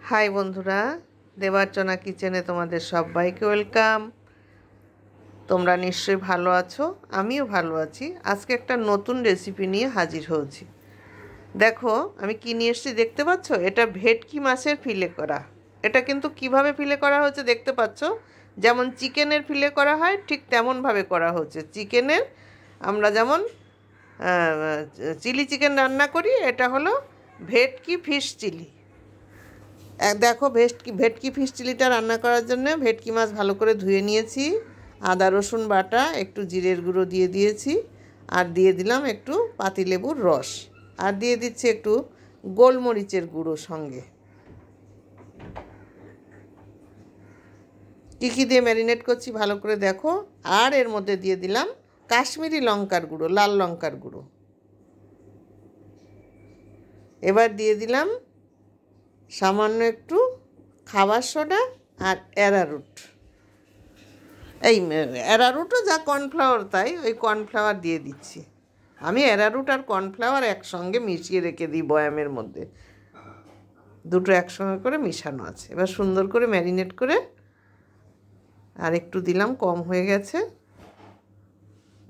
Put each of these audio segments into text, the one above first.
High বন্ধুরা, দেবার্চনা কিচেনে তোমাদের সবাইকে ওয়েলকাম। তোমরা নিশ্চয়ই ভালো আছো, আমিও ভালো আছি। আজকে একটা নতুন রেসিপি নিয়ে হাজির হয়েছি। দেখো আমি কী নিয়ে এসেছি দেখতে পাচ্ছ? এটা ভেটকি মাছের ফিলে করা। এটা কিন্তু কিভাবে ফিলে করা হচ্ছে দেখতে পাচ্ছ। যেমন চিকেনের ফিলে করা হয় ঠিক তেমনভাবে করা হচ্ছে। চিকেনের আমরা যেমন চিলি চিকেন রান্না করি, এটা হলো ভেটকি ফিশ চিলি। দেখো ভেটকি ফিশ চিলিটা রান্না করার জন্য ভেটকি মাছ ভালো করে ধুয়ে নিয়েছি। আদা রসুন বাটা, একটু জিরের গুঁড়ো দিয়ে দিয়েছি, আর দিয়ে দিলাম একটু পাতিলেবুর রস, আর দিয়ে দিচ্ছি একটু গোলমরিচের গুঁড়ো সঙ্গে। কী দিয়ে ম্যারিনেট করছি ভালো করে দেখো। আর এর মধ্যে দিয়ে দিলাম কাশ্মীরি লঙ্কার গুঁড়ো, লাল লঙ্কার গুঁড়ো। এবার দিয়ে দিলাম সামান্য একটু খাবার সোডা আর অ্যারারুট। এই অ্যারারুটও যা কর্নফ্লাওয়ার তাই, ওই কর্নফ্লাওয়ার দিয়ে দিচ্ছি। আমি অ্যারারুট আর কর্নফ্লাওয়ার একসঙ্গে মিশিয়ে রেখে দিই বয়ামের মধ্যে, দুটো একসঙ্গে করে মিশানো আছে। এবার সুন্দর করে ম্যারিনেট করে, আর একটু দিলাম, কম হয়ে গেছে,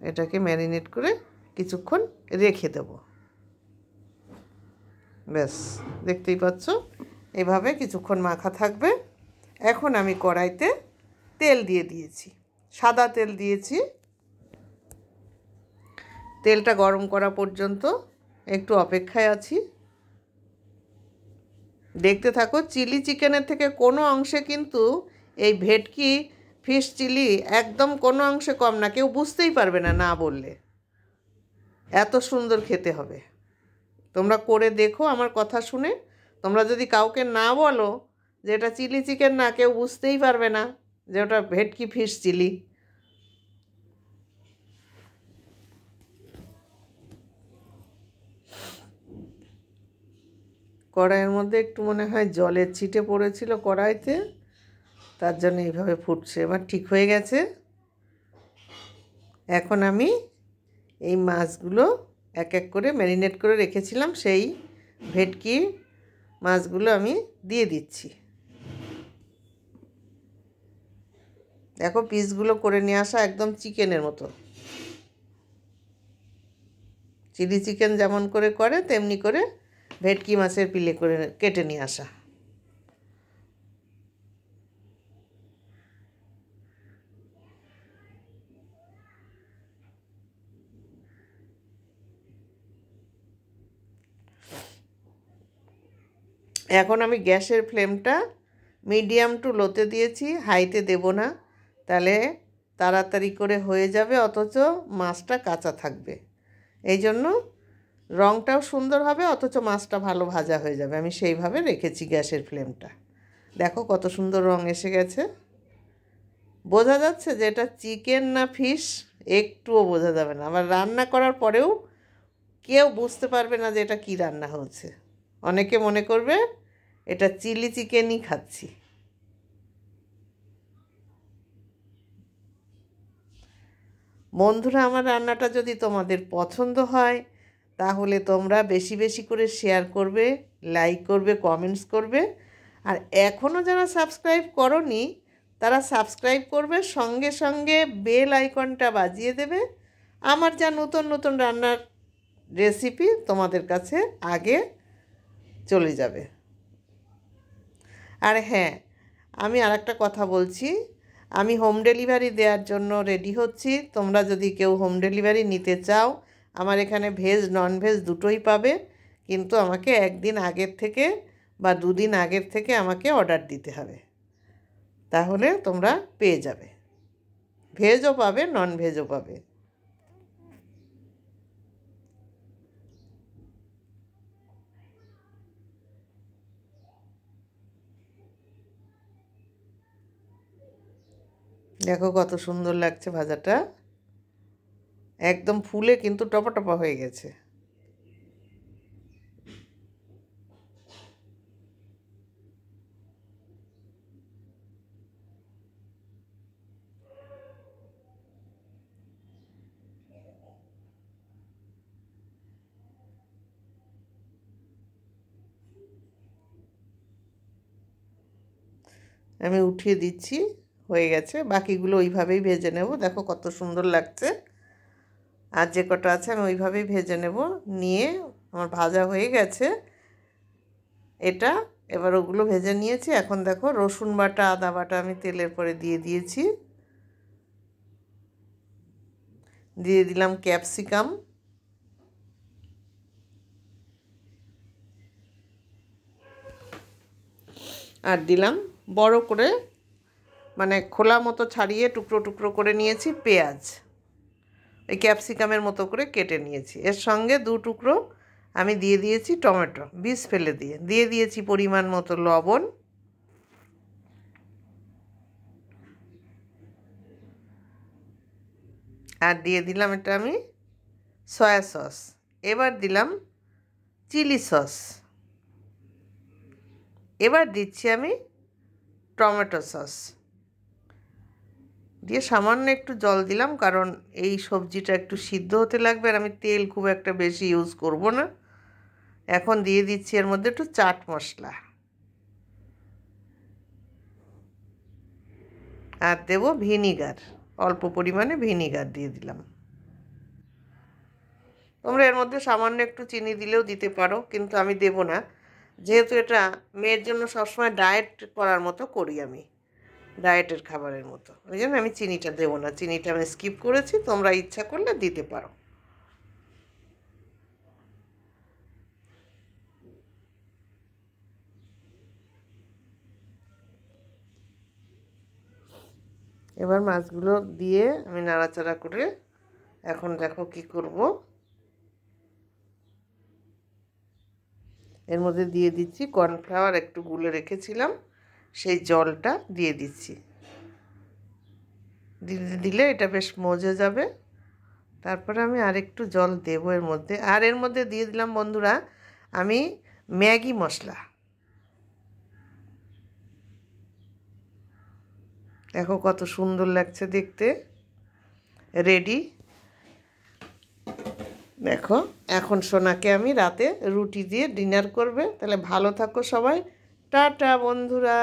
এটাকে ম্যারিনেট করে কিছুক্ষণ রেখে দেব। ব্যাস, দেখতেই পাচ্ছ এভাবে কিছুক্ষণ মাখা থাকবে। এখন আমি কড়াইতে তেল দিয়ে দিয়েছি, সাদা তেল দিয়েছি। তেলটা গরম করা পর্যন্ত একটু অপেক্ষায় আছি। দেখতে থাকো। চিলি চিকেনের থেকে কোনো অংশে কিন্তু এই ভেটকি ফিশ চিলি একদম কোনো অংশে কম না, কেউ বুঝতেই পারবে না না বললে। এত সুন্দর খেতে হবে। তোমরা করে দেখো আমার কথা শুনে। তোমরা যদি কাউকে না বলো যে এটা চিলি চিকেন না, কেউ বুঝতেই পারবে না যে ওটা ভেটকি ফিশ চিলি। কড়াইয়ের মধ্যে একটু মনে হয় জলের ছিটে পড়েছিল কড়াইতে, তার জন্য এইভাবে ফুটছে। এবার ঠিক হয়ে গেছে। এখন আমি এই মাছগুলো এক এক করে ম্যারিনেট করে রেখেছিলাম, সেই ভেটকি মাছগুলো আমি দিয়ে দিচ্ছি। দেখো পিসগুলো করে নিয়ে আসা একদম চিকেনের মতো, চিলি চিকেন যেমন করে করে তেমনি করে ভেটকি মাছের পিলে করে কেটে নিয়ে আসা। এখন আমি গ্যাসের ফ্লেমটা মিডিয়াম টু লোতে দিয়েছি, হাইতে দেব না, তাহলে তাড়াতাড়ি করে হয়ে যাবে, অথচ মাছটা কাঁচা থাকবে। এই জন্য রঙটাও সুন্দর হবে, অথচ মাছটা ভালো ভাজা হয়ে যাবে। আমি সেইভাবে রেখেছি গ্যাসের ফ্লেমটা। দেখো কত সুন্দর রঙ এসে গেছে। বোঝা যাচ্ছে যে এটা চিকেন না ফিশ, একটুও বোঝা যাবে না। আবার রান্না করার পরেও কেউ বুঝতে পারবে না যে এটা কী রান্না হচ্ছে। অনেকে মনে করবে এটা চিলি চিকেনই খাচ্ছি। বন্ধুরা, আমার রান্নাটা যদি তোমাদের পছন্দ হয় তাহলে তোমরা বেশি বেশি করে শেয়ার করবে, লাইক করবে, কমেন্টস করবে। আর এখনও যারা সাবস্ক্রাইব করোনি তারা সাবস্ক্রাইব করবে, সঙ্গে সঙ্গে বেল আইকনটা বাজিয়ে দেবে। আমার যা নতুন নতুন রান্নার রেসিপি তোমাদের কাছে আগে চলে যাবে। আর হ্যাঁ, আমি আরেকটা কথা বলছি, আমি হোম ডেলিভারি দেওয়ার জন্য রেডি হচ্ছি। তোমরা যদি কেউ হোম ডেলিভারি নিতে চাও, আমার এখানে ভেজ নন ভেজ দুটোই পাবে, কিন্তু আমাকে একদিন আগের থেকে বা দুদিন আগের থেকে আমাকে অর্ডার দিতে হবে, তাহলে তোমরা পেয়ে যাবে। ভেজও পাবে, নন ভেজও পাবে। দেখো কত সুন্দর লাগছে ভাজাটা, একদম ফুলে কিন্তু টপা টপা হয়ে গেছে। আমি উঠিয়ে দিচ্ছি, হয়ে গেছে। বাকিগুলো ওইভাবেই ভেজে নেব। দেখো কত সুন্দর লাগছে। আর যে কটা আছে আমি ওইভাবেই ভেজে নেব। নিয়ে আমার ভাজা হয়ে গেছে এটা। এবার ওগুলো ভেজে নিয়েছি। এখন দেখো রসুন বাটা আদা বাটা আমি তেলের পরে দিয়ে দিয়েছি। দিয়ে দিলাম ক্যাপসিকাম, আর দিলাম বড় করে মানে খোলা মতো ছাড়িয়ে টুকরো টুকরো করে নিয়েছি পেঁয়াজ, ওই ক্যাপসিকামের মতো করে কেটে নিয়েছি। এর সঙ্গে 2 টুকরো আমি দিয়ে দিয়েছি টমেটো, বীজ ফেলে দিয়ে দিয়েছি পরিমাণ মতো লবণ, আর দিয়ে দিলাম এটা আমি সয়া সস। এবার দিলাম চিলি সস। এবার দিচ্ছি আমি টমেটো সস। দিয়ে সামান্য একটু জল দিলাম, কারণ এই সবজিটা একটু সিদ্ধ হতে লাগবে, আর আমি তেল খুব একটা বেশি ইউজ করব না। এখন দিয়ে দিচ্ছি এর মধ্যে একটু চাট মশলা, আর দেব ভিনিগার, অল্প পরিমাণে ভিনিগার দিয়ে দিলাম। তোমরা এর মধ্যে সামান্য একটু চিনি দিলেও দিতে পারো, কিন্তু আমি দেব না, যেহেতু এটা মেয়ের জন্য সবসময় ডায়েট করার মতো করি আমি, ডায়েটের খাবারের মতো, ওই জন্য আমি চিনিটা দেবো না। চিনিটা আমি স্কিপ করেছি, তোমরা ইচ্ছা করলে দিতে পারো। এবার মাছগুলো দিয়ে আমি নাড়াচাড়া করে এখন দেখো কি করব, এর মধ্যে দিয়ে দিচ্ছি কর্নফ্লাওয়ার একটু গুলে রেখেছিলাম, সেই জলটা দিয়ে দিচ্ছি। দিলে এটা বেশ মজে যাবে। তারপরে আমি আরেকটু জল দেব এর মধ্যে। আর এর মধ্যে দিয়ে দিলাম বন্ধুরা আমি ম্যাগি মশলা। দেখো কত সুন্দর লাগছে দেখতে। রেডি। দেখো এখন সোনাকে আমি রাতে রুটি দিয়ে ডিনার করবে। তাহলে ভালো থাকো সবাই। টাটা বন্ধুরা।